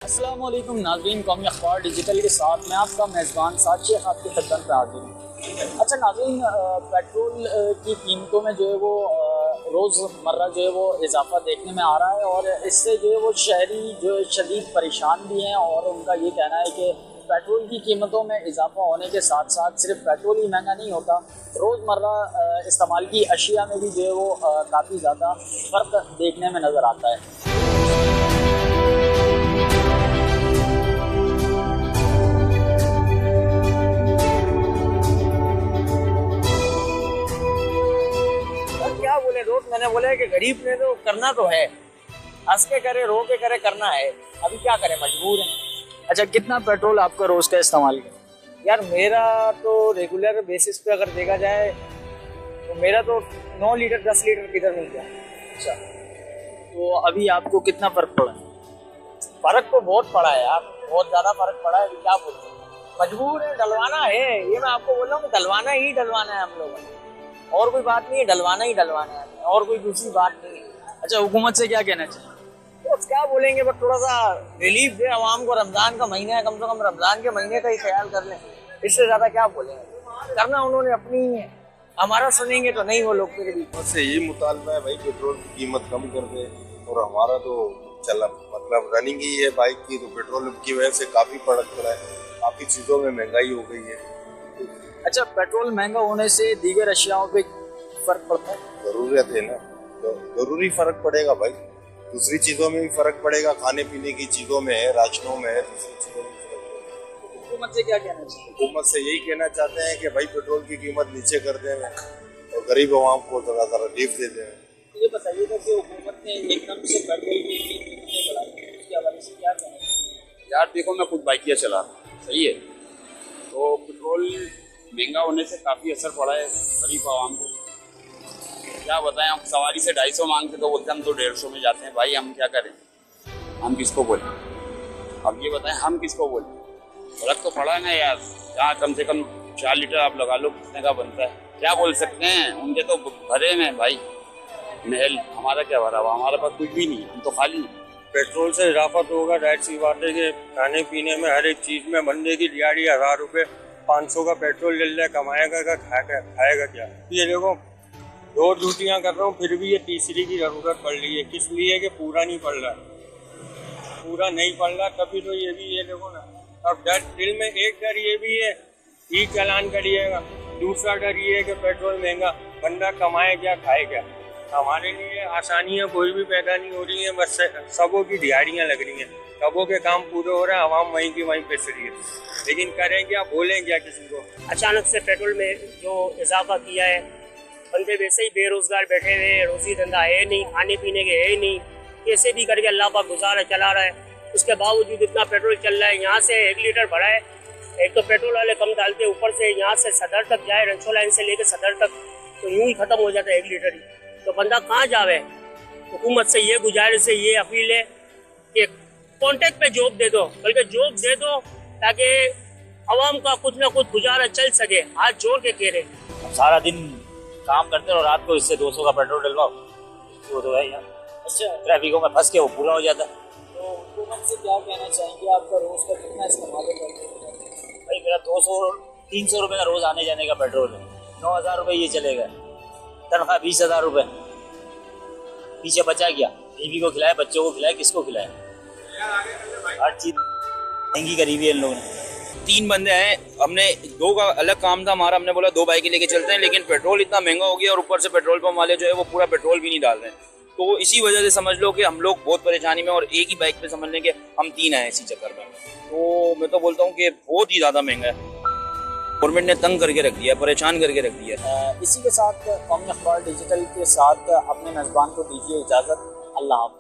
अस्सलाम वालेकुम नाज़रीन, कौमी अखबार डिजिटल के साथ मैं आपका मेज़बान साद शेख आपकी खिदमत में हाजिर हूँ। अच्छा नाज़रीन, पेट्रोल की कीमतों में जो है वो रोज़मर्रा जो है वो इजाफा देखने में आ रहा है और इससे जो है वो शहरी जो है शदीद परेशान भी हैं और उनका ये कहना है कि पेट्रोल की कीमतों में इजाफा होने के साथ साथ सिर्फ पेट्रोल ही महंगा नहीं होता, रोज़मर्रा इस्तेमाल की अशिया में भी जो है वो काफ़ी ज़्यादा फ़र्क देखने में नज़र आता है। क्या बोले दोस्त, मैंने बोला कि गरीब ने तो करना तो है, हंस के करे रो के करे, करना है, अभी क्या करें, मजबूर है। अच्छा, कितना पेट्रोल आपका रोज का इस्तेमाल है? यार मेरा तो रेगुलर बेसिस पे अगर देखा जाए तो मेरा तो 9 लीटर 10 लीटर किधर मिल गया। अच्छा, तो अभी आपको कितना फर्क पड़ा है? फर्क तो बहुत पड़ा है यार, बहुत ज्यादा फर्क पड़ा है। अभी क्या बोलूं, मजबूर है, डलवाना है, ये मैं आपको बोल रहा हूँ कि डलवाना ही डलवाना है हम लोगों ने, और कोई बात नहीं है, डलवाना ही डलवाना है, और कोई दूसरी बात नहीं है। अच्छा, हुकूमत से क्या कहना चाहिए? तो क्या बोलेंगे, बस थोड़ा सा रिलीफ दे आवाम को। रमजान का महीना है, कम से कम रमजान के महीने का ही ख्याल कर लें, इससे ज्यादा क्या बोलेंगे। करना उन्होंने अपनी है, हमारा सुनेंगे तो नहीं वो लोग फिर भी। से यही मुतालबा है भाई, पेट्रोल की कीमत कम कर दे। और हमारा तो चला मतलब रनिंग ही है बाइक की, तो पेट्रोल की वजह से काफी फर्क पड़ा है, काफी चीजों में महंगाई हो गई है। अच्छा, पेट्रोल महंगा होने से दीगर अशियाओं पे फर्क पड़ता है? जरूरत है ना, तो जरूरी फर्क पड़ेगा भाई, दूसरी चीजों में भी फर्क पड़ेगा, खाने पीने की चीजों में है, राशनों में है, दूसरी चीजों में फर्क पड़ेगा। हुकूमत से क्या कहना चाहिए? हुकूमत से यही कहना चाहते हैं कि भाई पेट्रोल की कीमत नीचे कर दें और गरीब आवाम को जरा रिलीफ दे दें। ये बताइएगा कि हुकूमत ने एकदम से पेट्रोल की कीमतें बढ़ाई, उसके हवाले से क्या कहना चाहिए? यार देखो, मैं खुद बाइकिया चला रहा हूँ, सही है, तो पेट्रोल महंगा होने से काफ़ी असर पड़ा है गरीब आवाम को। क्या बताएं, हम सवारी से 250 मांगते तो बोलते हम तो 150 में जाते हैं। भाई हम क्या करें, हम किसको बोलें? अब ये बताएं हम किसको बोलें? फर्क तो पड़ा है ना यार, जहाँ कम से कम 4 लीटर आप लगा लो, कितने का बनता है, क्या बोल सकते हैं। उनके तो भरे में भाई महल, हमारा क्या भरा हुआ, हमारे पास कुछ भी नहीं, हम तो खाली। पेट्रोल से इजाफा तो होगा, जाहिर सी बात है कि खाने पीने में हर एक चीज में बंदे की दिहाड़ी 1000 रुपये 500 का पेट्रोल ले ले, कमाएगा क्या, खाएगा क्या। ये देखो 2 ड्यूटियां कर रहा हूँ, फिर भी ये तीसरी की जरूरत पड़ रही है। किस लिए कि पूरा नहीं पड़ रहा, पूरा नहीं पड़ रहा, तभी तो ये भी, ये देखो ना। अब डर, दिल में एक डर ये भी है, ई चालान करिएगा, दूसरा डर ये है कि पेट्रोल महंगा, बंदा कमाए क्या, खाए क्या। हमारे लिए आसानियाँ कोई भी पैदा नहीं हो रही हैं, बस सबों की दिहाड़ियाँ लग रही हैं, सबों के काम पूरे हो रहे हैं, आवाम वहीं की वहीं पिस रही है। लेकिन करें क्या, बोलें क्या किसी को। अचानक से पेट्रोल में जो इजाफा किया है, बंदे वैसे ही बेरोजगार बैठे हुए हैं, रोजी धंधा है नहीं, खाने पीने के है नहीं, कैसे भी करके अल्लाह पाक गुजारा चला रहा है। उसके बावजूद इतना पेट्रोल चल रहा है, यहाँ से 1 लीटर भरा है, एक तो पेट्रोल वाले कम डालते हैं, ऊपर से यहाँ से सदर तक जाए, रंछो लाइन से लेकर सदर तक तो यूं ही खत्म हो जाता है 1 लीटर ही, तो बंदा कहाँ जावे। हुकूमत से ये गुजारिश है, ये अपील है कि कॉन्ट्रैक्ट पे जॉब दे दो, बल्कि जॉब दे दो ताकि आवाम का कुछ ना कुछ गुजारा चल सके। हाथ जोड़ के कह रहे, सारा दिन काम करते और रात को इससे 200 का पेट्रोल डलवाओ, वो तो है यार। अच्छा, ट्रैफिकों में फंस के वो पूरा हो जाता है। तो हुकूमत से क्या कहना चाहेंगे, आपका रोज का कितना इस्तेमाल है? भाई मेरा 200-300 रुपये का रोज आने जाने का पेट्रोल है, 9000 रुपये ये चलेगा, तनख्वाह 20,000 रुपये, पीछे बचा गया, बीवी को खिलाए, बच्चों को खिलाए, किसको खिलाए, हर चीज महंगी करी हुई है इन लोगों ने। 3 बंदे हैं, हमने 2 का अलग काम था हमारा, हमने बोला 2 बाइकें लेके चलते हैं, लेकिन पेट्रोल इतना महंगा हो गया और ऊपर से पेट्रोल पंप वाले जो है वो पूरा पेट्रोल भी नहीं डाल रहे हैं। तो इसी वजह से समझ लो कि हम लोग बहुत परेशानी में, और एक ही बाइक पे समझ लें कि हम 3 आए इसी चक्कर में। तो मैं तो बोलता हूँ कि बहुत ही ज़्यादा महंगा है, गवर्नमेंट ने तंग करके रख दिया, परेशान करके रख दिया। इसी के साथ कौमी अखबार डिजिटल के साथ अपने मेज़बान को दीजिए इजाज़त। अल्लाह हाफ़िज़।